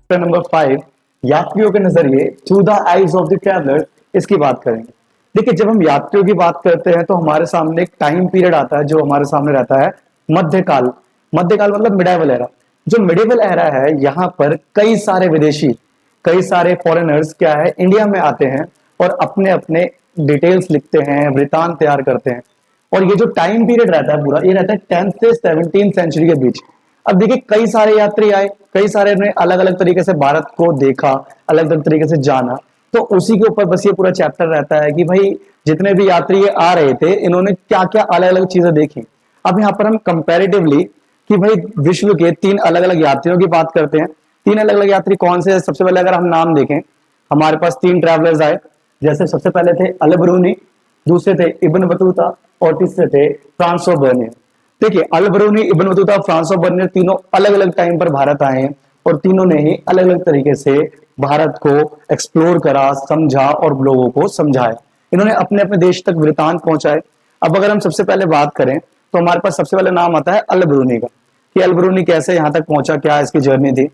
Number 5, यात्रियों के नजरिए through the eyes of the traveller, इसकी बात करेंगे। देखिए, जब हम यात्रियों की बात करते हैं तो हमारे सामने एक टाइम पीरियड आता है जो हमारे सामने रहता है, मध्यकाल। मध्यकाल मतलब मिडाइवल एरा। जो मिडाइवल एरा है, यहाँ पर कई सारे विदेशी, कई सारे फॉरेनर्स क्या है, इंडिया में आते हैं और अपने अपने डिटेल्स लिखते हैं, वृतांत तैयार करते हैं। और ये जो टाइम पीरियड रहता है पूरा, ये रहता है 10th से 17th सेंचुरी के बीच। अब देखिए, कई सारे यात्री आए, कई सारे ने अलग अलग तरीके से भारत को देखा, अलग अलग तरीके से जाना। तो उसी के ऊपर बस ये पूरा चैप्टर रहता है कि भाई जितने भी यात्री ये आ रहे थे, इन्होंने क्या क्या अलग अलग चीजें देखी। अब यहाँ पर हम कंपैरेटिवली कि भाई विश्व के 3 अलग अलग यात्रियों की बात करते हैं। 3 अलग अलग यात्री कौन से हैं? सबसे पहले अगर हम नाम देखें, हमारे पास 3 ट्रैवलर्स आए। जैसे सबसे पहले थे अल ब्रूनी, दूसरे थे इब्न बतूता और तीसरे थे फ्रांसो बर्नियर। देखिए, अल ब्रूनी, इब्न बतूता, फ्रांसो बर्नियर तीनों अलग अलग टाइम पर भारत आए हैं और तीनों ने ही अलग अलग तरीके से भारत को एक्सप्लोर करा, समझा और लोगों को समझाया। इन्होंने अपने अपने देश तक वृतांत पहुंचाए। अब अगर हम सबसे पहले बात करें तो हमारे पास सबसे पहले नाम आता है अल ब्रूनी का, कि अल ब्रूनी कैसे यहां तक पहुंचा, क्या इसकी जर्नी थी।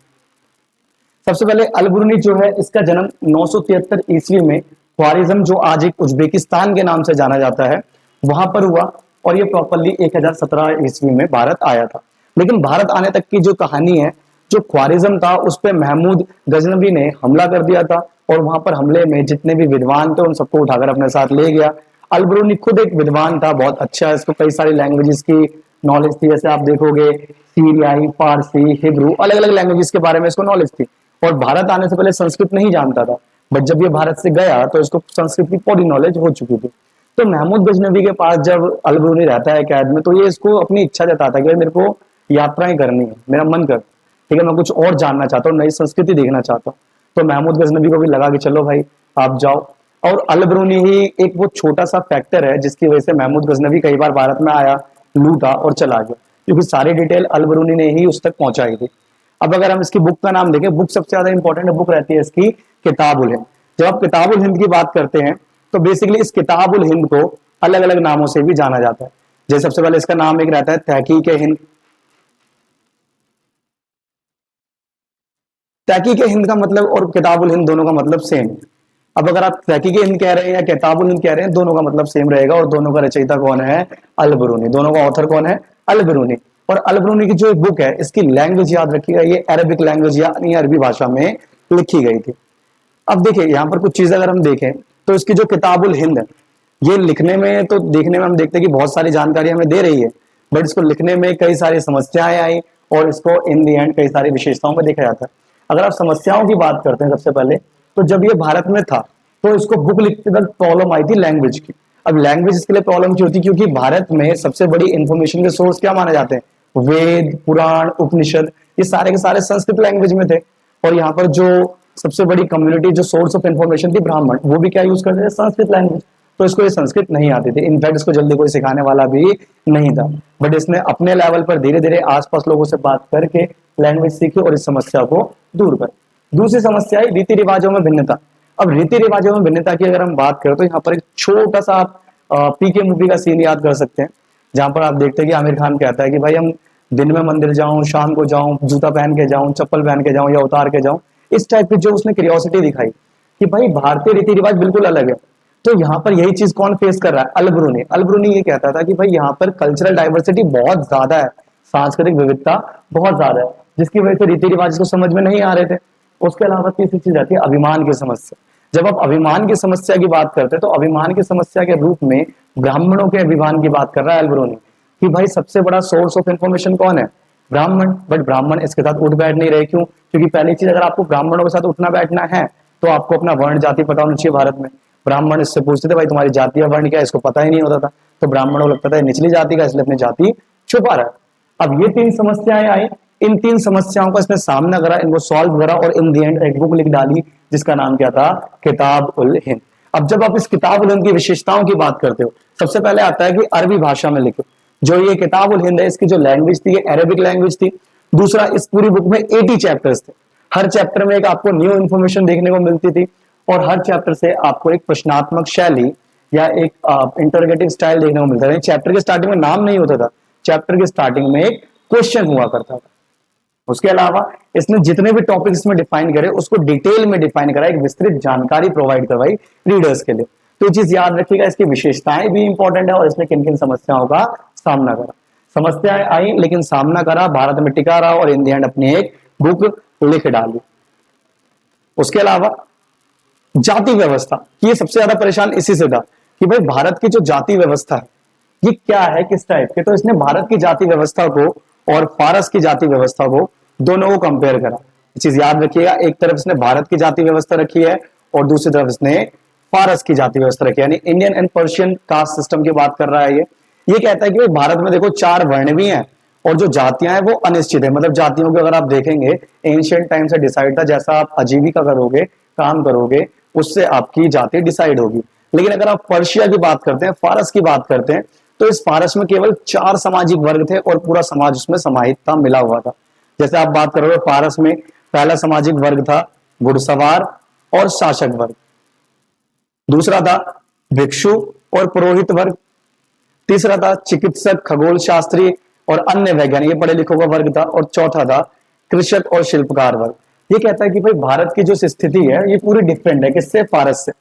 सबसे पहले अल ब्रूनी जो है, इसका जन्म 973 ईस्वी में ख्वारिज्म, जो आज एक उज्बेकिस्तान के नाम से जाना जाता है, वहां पर हुआ। और ये प्रॉपरली 1017 ईस्वी में भारत आया था। लेकिन भारत आने तक की जो कहानी है, जो ख्वारिज्म था उस पर महमूद गजनवी ने हमला कर दिया था और वहां पर हमले में जितने भी विद्वान थे उन सबको उठाकर अपने साथ ले गया। अल ब्रूनी खुद एक विद्वान था, बहुत अच्छा, इसको कई सारी लैंग्वेजेस की नॉलेज थी। जैसे आप देखोगे सीरियाई, फारसी, हिब्रू, अलग अलग लैंग्वेजेस के बारे में इसको नॉलेज थी। और भारत आने से पहले संस्कृत नहीं जानता था, बट जब ये भारत से गया तो इसको संस्कृत की पूरी नॉलेज हो चुकी थी। तो महमूद गजनवी के पास जब अल ब्रूनी रहता है कैद में, तो ये इसको अपनी इच्छा जताता है कि मेरे को यात्राएं करनी है, मेरा मन कर, ठीक है, मैं कुछ और जानना चाहता हूँ, नई संस्कृति देखना चाहता हूँ। तो महमूद गजनवी को भी लगा कि चलो भाई आप जाओ। और अल ब्रूनी ही एक वो छोटा सा फैक्टर है जिसकी वजह से महमूद गजनवी कई बार भारत में आया, लूटा और चला गया, क्योंकि सारी डिटेल अल ब्रूनी ने ही उस तक पहुंचाई थी। अब अगर हम इसकी बुक का नाम देखें, बुक सबसे ज्यादा इंपॉर्टेंट बुक रहती है इसकी किताब उल हिंद। जब आप किताब उल हिंद की बात करते हैं तो बेसिकली इस किताब उल हिंद को अलग अलग नामों से भी जाना जाता है। जैसे सबसे पहले इसका नाम एक रहता है तहकीक हिंद। तहकीक हिंद का मतलब और किताब उल हिंद दोनों का मतलब सेम है। अब अगर आप तहकीक हिंद कह रहे हैं या किताब उल हिंद कह रहे हैं, दोनों का मतलब सेम रहेगा। और दोनों का रचयिता कौन है? अल ब्रूनी। दोनों का ऑथर कौन है? अल ब्रूनी। और अल ब्रूनी की जो बुक है, इसकी लैंग्वेज याद रखिएगा, ये अरबिक लैंग्वेज यानी अरबी भाषा में लिखी गई थी। अब देखिए, यहाँ पर कुछ चीजें अगर हम देखें तो इसकी जो किताबुल हिंद है, ये लिखने में तो देखने में हम देखते हैं कि बहुत सारी जानकारी हमें दे रही है, बट इसको लिखने में कई सारी समस्याएं आई और इसको इन दी एंड कई सारी विशेषताओं में देखा जाता है। अगर आप समस्याओं की बात करते हैं सबसे पहले, तो जब ये भारत में था तो इसको बुक लिखते वक्त प्रॉब्लम आई थी लैंग्वेज की। अब लैंग्वेज इसके लिए प्रॉब्लम क्यों थी? क्योंकि भारत में सबसे बड़ी इंफॉर्मेशन के सोर्स क्या माने जाते हैं? वेद, पुराण, उपनिषद, ये सारे के सारे संस्कृत लैंग्वेज में थे। और यहाँ पर जो सबसे बड़ी कम्युनिटी, जो सोर्स ऑफ इंफॉर्मेशन थी ब्राह्मण, वो भी क्या यूज करते थे? संस्कृत लैंग्वेज। तो इसको ये संस्कृत नहीं आती थी, इनफैक्ट इसको जल्दी कोई सिखाने वाला भी नहीं था। बट इसने अपने लेवल पर धीरे धीरे आसपास लोगों से बात करके लैंग्वेज सीखी और इस समस्या को दूर कर। दूसरी समस्या है रीति रिवाजों में भिन्नता। अब रीति रिवाजों में भिन्नता की अगर हम बात करें तो यहाँ पर एक छोटा सा आप पीके मूवी का सीन याद कर सकते हैं, जहां पर आप देखते हैं कि आमिर खान कहता है कि भाई हम दिन में मंदिर जाऊं, शाम को जाऊं, जूता पहन के जाऊं, चप्पल पहन के जाऊं या उतार के जाऊं। इस टाइप की जो उसने क्यूरियोसिटी दिखाई कि भाई भारतीय रीति रिवाज बिल्कुल अलग है। तो यहाँ पर यही चीज कौन फेस कर रहा है? अल ब्रूनी। अल ब्रूनी ये कहता था कि भाई यहाँ पर कल्चरल डाइवर्सिटी बहुत ज्यादा है, सांस्कृतिक विविधता बहुत ज्यादा है, जिसकी वजह से रीति रिवाज को समझ में नहीं आ रहे थे। उसके अलावा तीसरी चीज आती है अभिमान की समस्या। जब आप अभिमान की समस्या की बात करते हैं तो अभिमान की समस्या के रूप में ब्राह्मणों के अभिमान की बात कर रहा है अल ब्रूनी, कि भाई सबसे बड़ा सोर्स ऑफ इंफॉर्मेशन कौन है? ब्राह्मण। बट ब्राह्मण इसके साथ उठ बैठ नहीं रहे। क्यों? क्योंकि पहली चीज, अगर आपको ब्राह्मणों के साथ उठना बैठना है तो आपको अपना वर्ण जाति पता होना चाहिए। भारत में ब्राह्मण इससे पूछते थे भाई तुम्हारी जाति या वर्ण क्या है, इसको पता ही नहीं होता था। तो ब्राह्मणों को लगता था निचली जाति का, इसलिए अपनी जाति छुपा रहा है। अब ये 3 समस्याएं आई, इन 3 समस्याओं का इसने सामना करा, इनको सॉल्व करा और इन दी एंड एक बुक लिख डाली जिसका नाम क्या था? किताब उल हिंद। अब जब आप इस किताब उल हिंद की विशेषताओं की बात करते हो, सबसे पहले आता है कि अरबी भाषा में लिखो। जो ये किताब उल हिंद है, इसकी जो लैंग्वेज थी ये अरेबिक लैंग्वेज थी। दूसरा, इस पूरी बुक में 80 चैप्टर्स थे। हर चैप्टर में एक आपको न्यू इन्फॉर्मेशन देखने को मिलती थी और हर चैप्टर से आपको एक प्रश्नात्मक शैली या एक इंटरोगेटिव स्टाइल देखने को मिलता था। चैप्टर के स्टार्टिंग में नाम नहीं होता था, चैप्टर के स्टार्टिंग में एक क्वेश्चन हुआ करता था। उसके अलावा इसने जितने भी टॉपिक इसमें डिफाइन करे उसको डिटेल में डिफाइन करा, एक विस्तृत जानकारी प्रोवाइड करवाई रीडर्स के लिए। तो ये चीज याद रखिएगा, इसकी विशेषताएं भी इंपॉर्टेंट है और इसने किन किन समस्याओं का सामना करा। समस्याएं आई लेकिन सामना करा, भारत में टिका रहा और इन द एंड अपनी एक बुक लिख डाली। उसके अलावा जाति व्यवस्था, ये सबसे ज्यादा परेशान इसी से था कि भाई भारत की जो जाति व्यवस्था है ये क्या है, किस टाइप के। तो इसने भारत की जाति व्यवस्था को और फारस की जाति व्यवस्था को दोनों को कंपेयर करा। ये चीज याद रखिएगा, एक तरफ इसने भारत की जाति व्यवस्था रखी है और दूसरी तरफ इसने फारस की जाति व्यवस्था रखी है, यानी Indian and Persian caste system की बात कर रहा है। ये कहता है कि भाई भारत में देखो 4 वर्ण भी हैं और जो जातियां हैं वो अनिश्चित है, मतलब जातियों को अगर आप देखेंगे एंशिएंट टाइम से डिसाइड था, जैसा आप आजीविका करोगे, काम करोगे, उससे आपकी जाति डिसाइड होगी। लेकिन अगर आप पर्शिया की बात करते हैं, फारस की बात करते हैं, तो इस फारस में केवल 4 सामाजिक वर्ग थे और पूरा समाज उसमें समाहित था, मिला हुआ था। जैसे आप बात करोगे फारस में पहला सामाजिक वर्ग था घुड़सवार और शासक वर्ग, दूसरा था भिक्षु और पुरोहित वर्ग, तीसरा था चिकित्सक, खगोल शास्त्री और अन्य वैज्ञानिक, ये पढ़े लिखों का वर्ग था, और चौथा था कृषक और शिल्पकार वर्ग। ये कहता है कि भाई भारत की जो स्थिति है ये पूरी डिफरेंट है किससे, फारस से।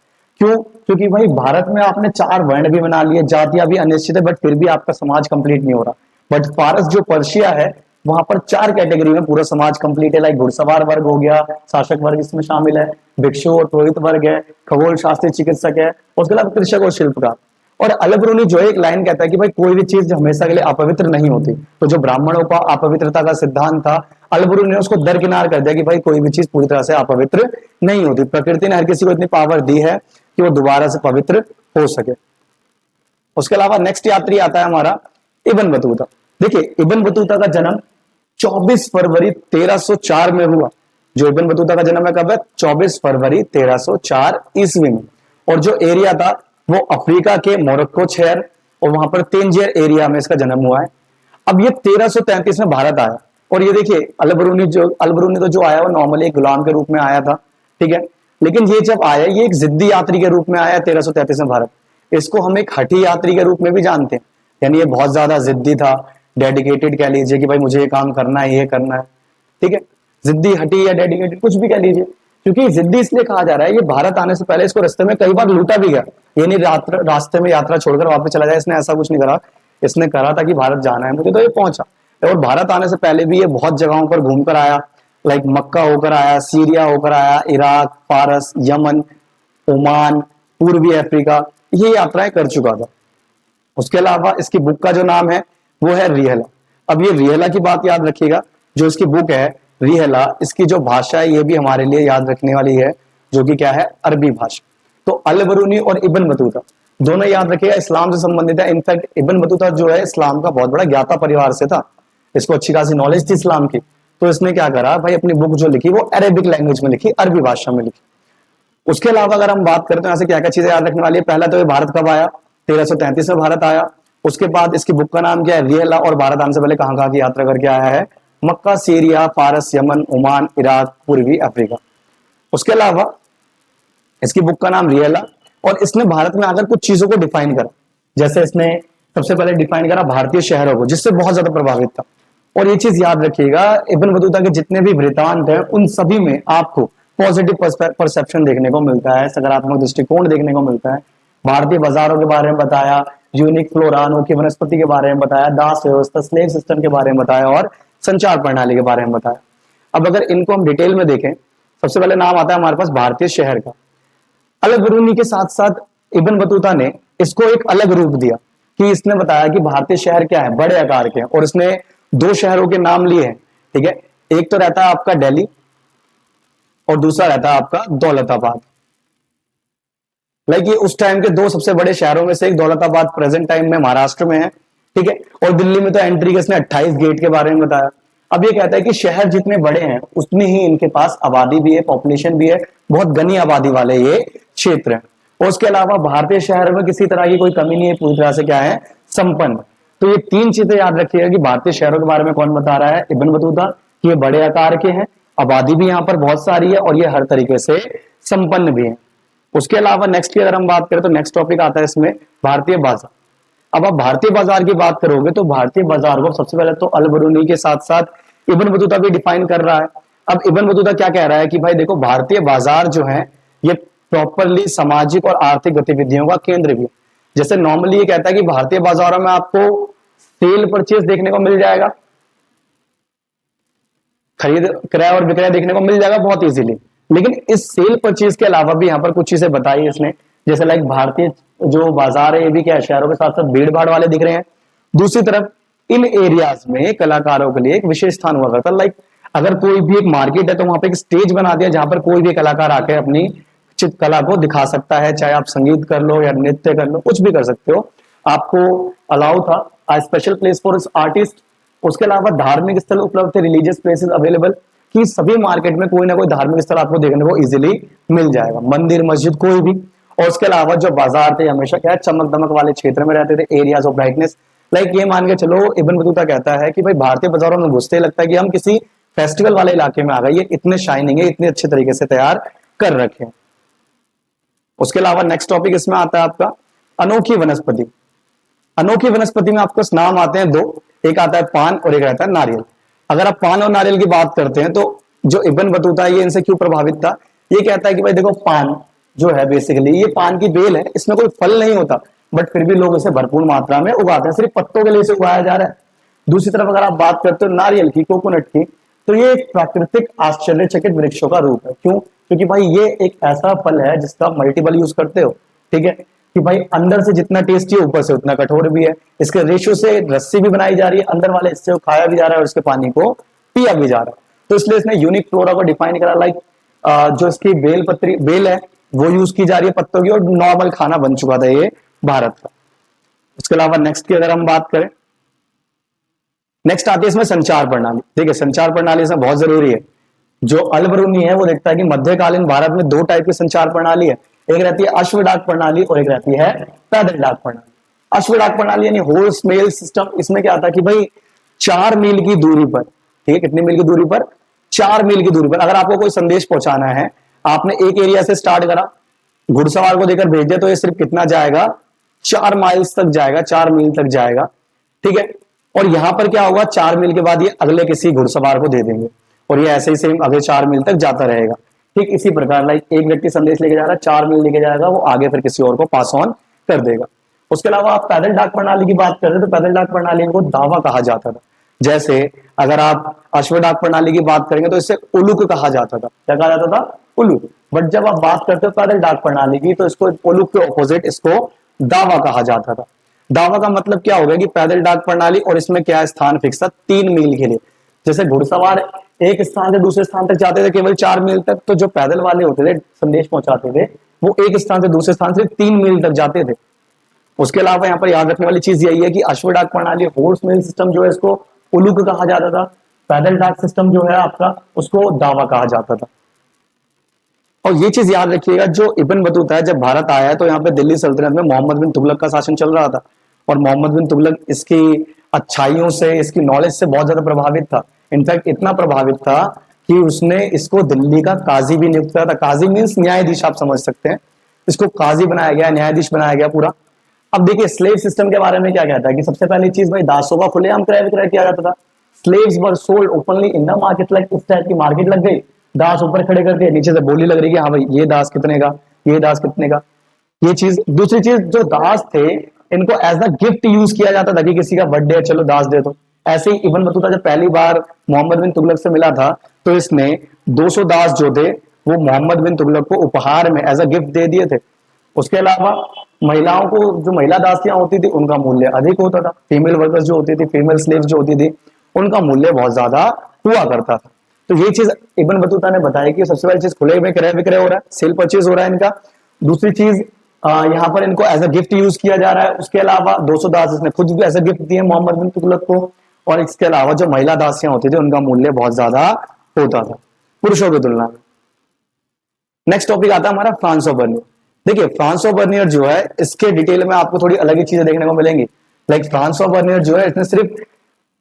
क्यों? क्योंकि भाई भारत में आपने 4 वर्ण भी बना लिए, जातियां भी अनिश्चित है, बट फिर भी आपका समाज कंप्लीट नहीं हो रहा। बट फारस जो पर्शिया है वहां पर 4 कैटेगरी में पूरा समाज कंप्लीट है, लाइक घुड़सवार वर्ग हो गया, शासक वर्ग इसमें शामिल है, भिक्षु और पुरोहित वर्ग है, खगोल शास्त्री, चिकित्सक है, उसके अलावा कृषक और शिल्पकार। और अलबरूनी जो एक लाइन कहता है कि भाई कोई भी चीज हमेशा के लिए अपवित्र नहीं होती, तो जो ब्राह्मणों का अपवित्रता का सिद्धांत था अलबरूनी ने उसको दरकिनार कर दिया कि भाई कोई भी चीज पूरी तरह से अपवित्र नहीं होती, प्रकृति ने हर किसी को इतनी पावर दी है कि वो दोबारा से पवित्र हो सके। उसके अलावा नेक्स्ट यात्री आता है हमारा इब्न बतूता। देखिए इब्न बतूता का जन्म 24 फरवरी 1304 में हुआ। जो इब्न बतूता का जन्म है कब है? 24 फरवरी 1304 ईस्वी में। और जो एरिया था वो अफ्रीका के मोरक्को शहर और वहां पर तेंजियर एरिया में इसका जन्म हुआ है। अब ये 1333 में भारत आया और ये देखिए अलबरूनी तो जो आया वो नॉर्मली एक गुलाम के रूप में आया था, ठीक है, लेकिन ये जब आया ये एक जिद्दी यात्री के रूप में आया 1333 में भारत। इसको हम एक हठी यात्री के रूप में भी जानते हैं, यानी ये बहुत ज्यादा जिद्दी था, डेडिकेटेड कह लीजिए कि भाई मुझे ये काम करना है, ये करना है, ठीक है, जिद्दी, हठी या डेडिकेटेड कुछ भी कह लीजिए। क्योंकि जिद्दी इसलिए कहा जा रहा है, ये भारत आने से पहले इसको रास्ते में कई बार लूटा भी गया, ये नहीं रास्ते में यात्रा छोड़कर वापस चला जाए, इसने ऐसा कुछ नहीं करा। इसने करा था कि भारत जाना है मुझे, तो ये पहुंचा। और भारत आने से पहले भी ये बहुत जगहों पर घूमकर आया, लाइक मक्का होकर आया, सीरिया होकर आया, इराक, फारस, यमन, ओमान, पूर्वी अफ्रीका, ये यात्राएं कर चुका था। उसके अलावा इसकी बुक का जो नाम है वो है रिहला। अब ये रिहला की बात याद रखिएगा, जो इसकी बुक है रिहला, इसकी जो भाषा है ये भी हमारे लिए याद रखने वाली है, जो कि क्या है, अरबी भाषा। तो अल-बरूनी और इब्न बतूता दोनों याद रखिएगा इस्लाम से संबंधित है। इनफैक्ट इब्न बतूता जो है इस्लाम का बहुत बड़ा ज्ञाता परिवार से था, इसको अच्छी खासी नॉलेज थी इस्लाम की। तो इसने क्या करा भाई, अपनी बुक जो लिखी वो अरेबिक लैंग्वेज में लिखी, अरबी भाषा में लिखी। उसके अलावा अगर हम बात करते हैं ऐसे क्या क्या चीजें याद रखने वाली है, पहला तो ये भारत कब आया, 1333 में भारत आया। उसके बाद इसकी बुक का नाम क्या है, रिहला, और भारत आने से पहले कहां कहां की यात्रा करके आया है, मक्का, सीरिया, फारस, यमन, ओमान, इराक, पूर्वी अफ्रीका। उसके अलावा इसकी बुक का नाम रिहला, और इसने भारत में आकर कुछ चीजों को डिफाइन करा। जैसे इसने सबसे पहले डिफाइन करा भारतीय शहरों को, जिससे बहुत ज्यादा प्रभावित था। और ये चीज याद रखिएगा, इब्न बतूता के जितने भी वृत्तांत हैं उन सभी में आपको पॉजिटिव परसेप्शन देखने को मिलता है, सकारात्मक दृष्टिकोण देखने को मिलता है। भारतीय बाजारों के बारे में बताया, यूनिक फ्लोरा, अनोखी वनस्पति के बारे में बताया, दास व्यवस्था, स्लेव सिस्टम के बारे में बताया, और संचार प्रणाली के बारे में बताया। अब अगर इनको हम डिटेल में देखें, सबसे पहले नाम आता है हमारे पास भारतीय शहर का। अल-बरूनी के साथ साथ इब्न बतूता ने इसको एक अलग रूप दिया कि इसने बताया कि भारतीय शहर क्या है, बड़े आकार के हैं, और इसने 2 शहरों के नाम लिए हैं, ठीक है। एक तो रहता है आपका दिल्ली और दूसरा रहता है आपका दौलताबाद। लाइक ये उस टाइम के 2 सबसे बड़े शहरों में से एक, दौलताबाद प्रेजेंट टाइम में महाराष्ट्र में है, ठीक है। और दिल्ली में तो एंट्री के इसने 28 गेट के बारे में बताया। अब ये कहता है कि शहर जितने बड़े हैं उतनी ही इनके पास आबादी भी है, पॉपुलेशन भी है, बहुत घनी आबादी वाले ये क्षेत्र है। और उसके अलावा भारतीय शहर में किसी तरह की कोई कमी नहीं है, पूरी तरह से क्या है, संपन्न। तो ये 3 चीजें याद रखिएगा कि भारतीय शहरों के बारे में कौन बता रहा है, इब्न बतूता, कि ये बड़े आकार के हैं, आबादी भी यहाँ पर बहुत सारी है, और ये हर तरीके से संपन्न भी है। उसके अलावा नेक्स्ट की अगर हम बात करें तो नेक्स्ट टॉपिक आता है इसमें भारतीय बाजार। अब आप भारतीय बाजार की बात करोगे तो भारतीय बाजार को सबसे पहले तो अल-बरूनी के साथ साथ इब्न बतूता भी डिफाइन कर रहा है। अब इब्न बतूता क्या कह रहा है कि भाई देखो, भारतीय बाजार जो है ये प्रॉपरली सामाजिक और आर्थिक गतिविधियों का केंद्र भी है। जैसे नॉर्मली ये कहता है कि भारतीय बाजारों में आपको सेल परचेज देखने को मिल जाएगा, खरीद क्रय और विक्रय देखने को मिल जाएगा बहुत इजीली। लेकिन इस सेल परचेज के अलावा भी यहाँ पर कुछ चीजें बताई इसने, जैसे लाइक भारतीय जो बाजार है ये भी क्या है, शहरों के साथ साथ भीड़ भाड़ वाले दिख रहे हैं। दूसरी तरफ इन एरियाज में कलाकारों के लिए एक विशेष स्थान हुआ करता है। लाइक अगर कोई भी एक मार्केट है तो वहां पे एक स्टेज बना दिया जहां पर कोई भी कलाकार आके अपनी चित्रकला को दिखा सकता है, चाहे आप संगीत कर लो या नृत्य कर लो, कुछ भी कर सकते हो, आपको अलाउ था। आ स्पेशल प्लेस फॉर आर्टिस्ट। उसके अलावा धार्मिक स्थल उपलब्ध थे, रिलीजियस प्लेसेस अवेलेबल, कि सभी मार्केट में कोई ना कोई धार्मिक स्थल आपको देखने को इजीली मिल जाएगा, मंदिर मस्जिद कोई भी। और उसके अलावा जो बाजार थे हमेशा क्या है, चमक दमक वाले क्षेत्र में रहते थे, एरियाज ऑफ ब्राइटनेस। लाइक ये मान के चलो, इब्न बतूता कहता है कि भाई भारतीय बाजारों में घुसते ही लगता है कि हम किसी फेस्टिवल वाले इलाके में आ गए, ये इतने शाइनिंग है, इतने अच्छे तरीके से तैयार कर रखे हैं। उसके अलावा नेक्स्ट टॉपिक इसमें आता है आपका अनोखी वनस्पति। अनोखी वनस्पति में आपको नाम आते हैं दो, एक आता है पान और एक आता है नारियल। अगर आप पान और नारियल की बात करते हैं तो जो इब्न बतूता है ये इनसे क्यों प्रभावित था, ये कहता है कि भाई देखो, पान जो है बेसिकली ये पान की बेल है, इसमें कोई फल नहीं होता, बट फिर भी लोग इसे भरपूर मात्रा में उगाते हैं, सिर्फ पत्तों के लिए इसे उगाया जा रहा है। दूसरी तरफ अगर आप बात करते हो नारियल की, कोकोनट की, तो ये एक प्राकृतिक आश्चर्यचकित वृक्षों का रूप है। क्यों? क्योंकि भाई ये एक ऐसा फल है जिसका मल्टीपल यूज करते हो, ठीक है, कि भाई अंदर से जितना टेस्टी है ऊपर से उतना कठोर भी है। इसके रेशो से रस्सी भी बनाई जा रही है, अंदर वाले हिस्से को खाया भी जा रहा है और इसके पानी को पिया भी जा रहा है। तो इसलिए इसने यूनिक फ्लोरा को डिफाइन करा। लाइक जो इसकी बेल है वो यूज की जा रही है पत्तों की, और नॉर्मल खाना बन चुका था ये भारत का। उसके अलावा नेक्स्ट की अगर हम बात करें, नेक्स्ट आती है इसमें संचार प्रणाली। देखिए संचार प्रणाली इसमें बहुत जरूरी है। जो अल-बरूनी है वो देखता है कि मध्यकालीन भारत में दो टाइप की संचार प्रणाली है, एक रहती है अश्व डाक प्रणाली और एक रहती है पैदल डाक प्रणाली। अश्व डाक प्रणाली यानी हॉर्स मेल सिस्टम। इसमें क्या आता है कि भाई 4 मील की दूरी पर, ठीक है, कितनी मील की दूरी पर, 4 मील की दूरी पर अगर आपको कोई संदेश पहुंचाना है, आपने एक एरिया से स्टार्ट करा, घुड़सवार को देकर भेज दिया, तो ये सिर्फ कितना जाएगा, 4 माइल्स तक जाएगा, 4 मील तक जाएगा, ठीक है। और यहां पर क्या होगा, 4 मील के बाद ये अगले किसी घुड़सवार को दे देंगे और ये ऐसे ही सेम अगले 4 मील तक जाता रहेगा। ठीक इसी प्रकार लाइक एक व्यक्ति संदेश लेके जा रहा है, 4 मील लेके जाएगा, वो आगे फिर किसी और को पास ऑन कर देगा। उसके अलावा आप पैदल डाक प्रणाली की बात कर रहे हैं, तो पैदल डाक प्रणाली को दावा कहा जाता था। जैसे अगर आप अश्व डाक प्रणाली की बात करेंगे तो इसे उलुक कहा जाता था। क्या कहा जाता था? उलुक। बट जब आप बात करते हो पैदल डाक प्रणाली की, तो इसको उलुक के ऑपोजिट इसको दावा कहा जाता था। दावा का मतलब क्या हो गया कि पैदल डाक प्रणाली, और इसमें क्या स्थान फिक्स था, 3 मील के लिए। जैसे घुड़सवार एक स्थान से दूसरे स्थान तक जाते थे केवल 4 मील तक, तो जो पैदल वाले होते थे संदेश पहुंचाते थे वो एक स्थान से दूसरे स्थान से 3 मील तक जाते थे। उसके अलावा यहाँ पर याद रखने वाली चीज यही है कि अश्व डाक प्रणाली, हॉर्स मेल सिस्टम जो है इसको उलुक कहा जाता था, पैदल डाक सिस्टम जो है आपका उसको दावा कहा जाता था। और ये चीज याद रखिएगा, जो इब्न बतूता है जब भारत आया है तो यहाँ पे दिल्ली सल्तनत में मोहम्मद बिन तुगलक का शासन चल रहा था, और मोहम्मद बिन तुगलक इसकी अच्छाइयों से, इसकी नॉलेज से बहुत ज्यादा प्रभावित था। इनफैक्ट इतना प्रभावित था कि उसने इसको दिल्ली का काजी भी नियुक्त किया था। काजी मीन्स न्यायाधीश, आप समझ सकते हैं। इसको काजी बनाया गया, न्यायाधीश बनाया गया पूरा। अब देखिए स्लेव सिस्टम के बारे में क्या कहता है कि सबसे पहली चीज भाई दासों का खुलेआम क्रय विक्रय किया जाता था। Slaves were sold openly in the market. Like इस टाइप की मार्केट लग गई, दास ऊपर खड़े करके नीचे से बोली लग रही है, हाँ भाई ये दास कितने का, ये दास कितने का, ये चीज। दूसरी चीज, जो दास थे इनको एज अ गिफ्ट यूज किया जाता था कि किसी का बर्थडे है, चलो दास दे दो। ऐसे ही इब्न बतूता जब पहली बार मोहम्मद बिन तुगलक से मिला था तो इसने 200 दास जो थे वो मोहम्मद बिन तुगलक को उपहार में एज अ गिफ्ट दे दिए थे। उसके अलावा महिलाओं को, जो महिला दासियां होती थी उनका मूल्य अधिक होता था। फीमेल वर्कर्स जो होती थी, फीमेल स्लेव्स जो होती थी, उनका मूल्य बहुत ज्यादा हुआ करता था। तो ये चीज इब्न बतूता ने बताया कि सबसे पहली चीज खुले में क्रय विक्रय हो रहा है, सेल परचेज हो रहा है इनका। दूसरी चीज यहाँ पर इनको एज अ गिफ्ट यूज किया जा रहा है। उसके अलावा 200 दास इसने खुद भी एज अ गिफ्ट दिए मोहम्मद बिन तुगलक को। और इसके अलावा जो महिला दासियां होती थी उनका मूल्य बहुत ज्यादा होता था पुरुषों की तुलना में। नेक्स्ट टॉपिक आता है हमारा फ्रांस ऑफ बर्नियर। देखिए फ्रांस ऑफ बर्नियर जो है, इसके डिटेल में आपको थोड़ी अलग ही चीजें देखने को मिलेंगी। लाइक फ्रांस ऑफ बर्नियर जो है, इसने सिर्फ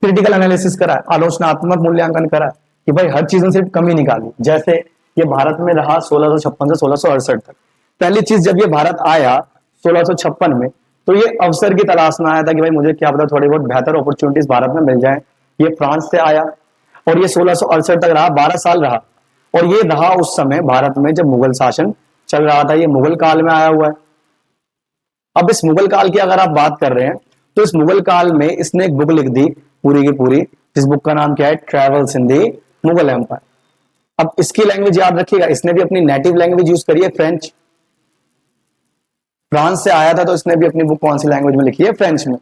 क्रिटिकल एनालिसिस करा है, आलोचनात्मक मूल्यांकन करा है कि भाई हर चीज में सिर्फ कमी निकाली। जैसे ये भारत में रहा 1656 से 1668 तक। पहली चीज, जब ये भारत आया 1656 में, तो ये अवसर की तलाश में आया था कि भाई मुझे क्या पता थोड़ी बहुत बेहतर अपॉर्चुनिटीज भारत में मिल जाए। ये फ्रांस से आया। और ये 1668 तक रहा, 12 साल रहा। और ये रहा उस समय भारत में जब मुगल शासन चल रहा था, ये मुगल काल में आया हुआ है। अब इस मुगल काल की अगर आप बात कर रहे हैं तो इस मुगल काल में इसने एक बुक लिख दी पूरी की पूरी, जिस बुक का नाम क्या है, travels in the Mughal empire. अब इसकी लैंग्वेज याद रखिएगा, इसने भी अपनी नेटिव लैंग्वेज यूज करी है, फ्रेंच। फ्रांस से आया था तो इसने भी अपनी बुक कौन सी लैंग्वेज में लिखी है, फ्रेंच में।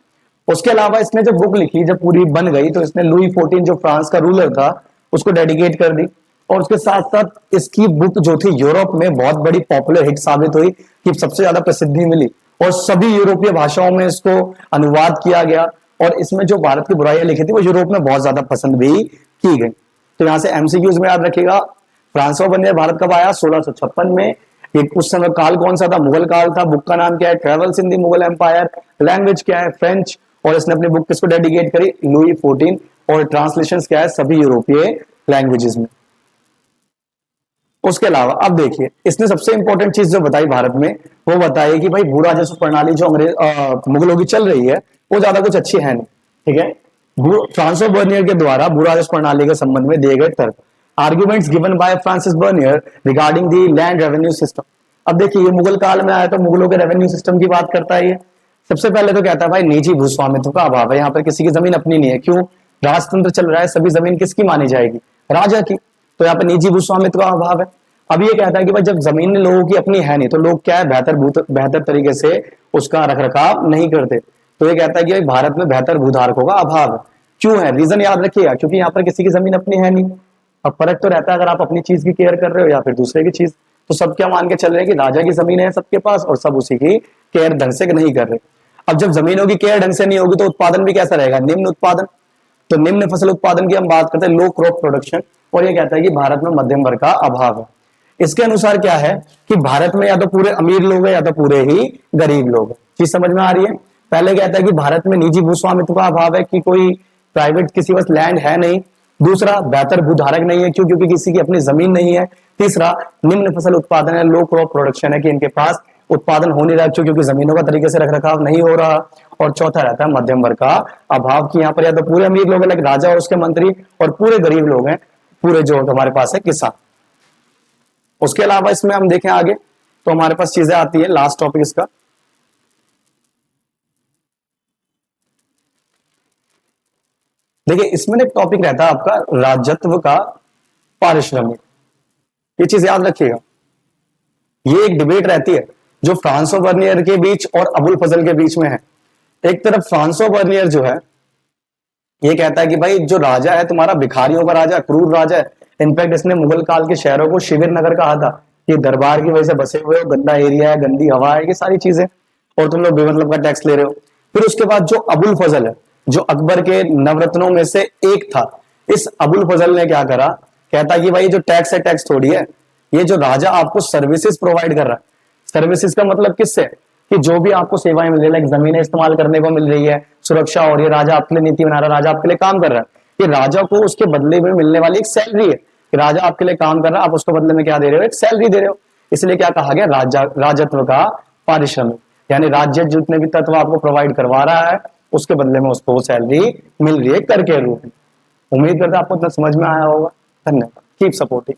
उसके अलावा इसने जब बुक लिखी, जब पूरी बन गई, तो इसने लुई 14 जो फ्रांस का रूलर था उसको डेडिकेट कर दी। और उसके साथ साथ इसकी बुक जो थी यूरोप में बहुत बड़ी पॉपुलर हिट साबित हुई, कि सबसे ज्यादा प्रसिद्धि मिली और सभी यूरोपीय भाषाओं में इसको अनुवाद किया गया। और इसमें जो भारत की बुराइयां लिखी थी वो यूरोप में बहुत ज्यादा पसंद भी की गई। तो यहां से एमसीक्यूज में याद रखिएगा, फ्रांसवा बर्नियर भारत कब आया, 1656 में। एक उस समय काल कौन सा था, मुगल काल था। बुक का नाम क्या है, travels in the Mughal empire. Language क्या है, फ्रेंच। और इसने अपनी बुक किसको डेडिकेट करी, लुई 14। और ट्रांसलेशन क्या है, सभी यूरोपीय लैंग्वेजेस में। उसके अलावा अब देखिए, इसने सबसे इंपॉर्टेंट चीज जो बताई भारत में, वो बताई कि भाई भू राजस्व प्रणाली जो मुगलों की चल रही है वो ज्यादा कुछ अच्छी है नहीं। ठीक है, फ्रांसो बर्नियर के द्वारा भू राजस्व प्रणाली के संबंध में दिए गए तर्क, arguments given by Francis Bernier regarding the land revenue system. अब देखिए, ये मुगल काल में आया तो मुगलों के रेवेन्यू सिस्टम की बात करता है। ये सबसे पहले तो कहता है भाई निजी भूस्वामित्व का अभाव है, यहाँ पर किसी की जमीन अपनी नहीं है। क्यों, राजतंत्र चल रहा है, सभी जमीन किसकी मानी जाएगी, राजा की। तो यहाँ पर निजी भूस्वामित्व का अभाव है। अब ये कहता है कि भाई जब जमीन लोगों की अपनी है नहीं, तो लोग क्या है, बेहतर तरीके से उसका रखरखाव नहीं करते। तो ये कहता है कि भारत में बेहतर भूधारकों का अभाव है। क्यों है, रीजन याद रखिएगा, क्योंकि यहाँ पर किसी की जमीन अपनी है नहीं। अब फर्क तो रहता है अगर आप अपनी चीज की केयर कर रहे हो या फिर दूसरे की चीज। तो सब क्या मान के चल रहे हैं कि राजा की जमीन है सबके पास और सब उसी की केयर ढंग से नहीं कर रहे। अब जब जमीनों की केयर ढंग से नहीं होगी तो उत्पादन भी कैसा रहेगा, निम्न उत्पादन। तो निम्न फसल उत्पादन की हम बात करते हैं, लो क्रॉप प्रोडक्शन। और ये कहता है कि भारत में मध्यम वर्ग का अभाव है। इसके अनुसार क्या है कि भारत में या तो पूरे अमीर लोग हैं या तो पूरे ही गरीब लोग हैं। चीज समझ में आ रही है। पहले कहता है कि भारत में निजी भूस्वामित्व का अभाव है, कि कोई प्राइवेट किसी पास लैंड है नहीं। दूसरा, बेहतर भूधारक नहीं है, क्यों, क्योंकि किसी की अपनी जमीन नहीं है। तीसरा, निम्न फसल उत्पादन है, लो क्रॉप प्रोडक्शन है, कि इनके पास उत्पादन हो नहीं रहा, क्योंकि जमीनों का तरीके से रखरखाव नहीं हो रहा। और चौथा रहता है मध्यम वर्ग का अभाव, की यहाँ पर या तो पूरे अमीर लोग हैं लाइक राजा और उसके मंत्री, और पूरे गरीब लोग हैं, पूरे जो हमारे पास है किसान। उसके अलावा इसमें हम देखें आगे तो हमारे पास चीजें आती है, लास्ट टॉपिक इसका। देखिए, इसमें एक टॉपिक रहता है आपका राजत्व का पारिश्रमिक। ये चीज याद रखिएगा, ये एक डिबेट रहती है जो फ्रांसो बर्नियर के बीच और अबुल फजल के बीच में है। एक तरफ फ्रांसो बर्नियर जो है ये कहता है कि भाई जो राजा है तुम्हारा भिखारियों का राजा, क्रूर राजा है। इनफैक्ट इसने मुगल काल के शहरों को शिविर नगर कहा था, ये दरबार की वजह से बसे हुए हो, गंदा एरिया है, गंदी हवा है, ये सारी चीजें, और तुम लोग बेमतलब का टैक्स ले रहे हो। फिर उसके बाद जो अबुल फजल है, जो अकबर के नवरत्नों में से एक था, इस अबुल फजल ने क्या करा, कहता कि भाई जो टैक्स है, टैक्स थोड़ी है, ये जो राजा आपको सर्विसेज प्रोवाइड कर रहा है। सर्विसेज का मतलब किससे, कि जो भी आपको सेवाएं मिल रही है, लाइक जमीनें इस्तेमाल करने को मिल रही है, सुरक्षा, और ये राजा आपके लिए नीति बना रहा है, राजा आपके लिए काम कर रहा है। ये राजा को उसके बदले में मिलने वाली एक सैलरी है, कि राजा आपके लिए काम कर रहा है, आप उसको बदले में क्या दे रहे हो, एक सैलरी दे रहे हो। इसलिए क्या कहा गया, राजत्व का पारिश्रमिक, यानी राज्य जितने भी तत्व आपको प्रोवाइड करवा रहा है उसके बदले में उसको वो सैलरी मिल रही है कर के रूप में। उम्मीद करता है आपको इतना समझ में आया होगा। धन्यवाद। Keep supporting.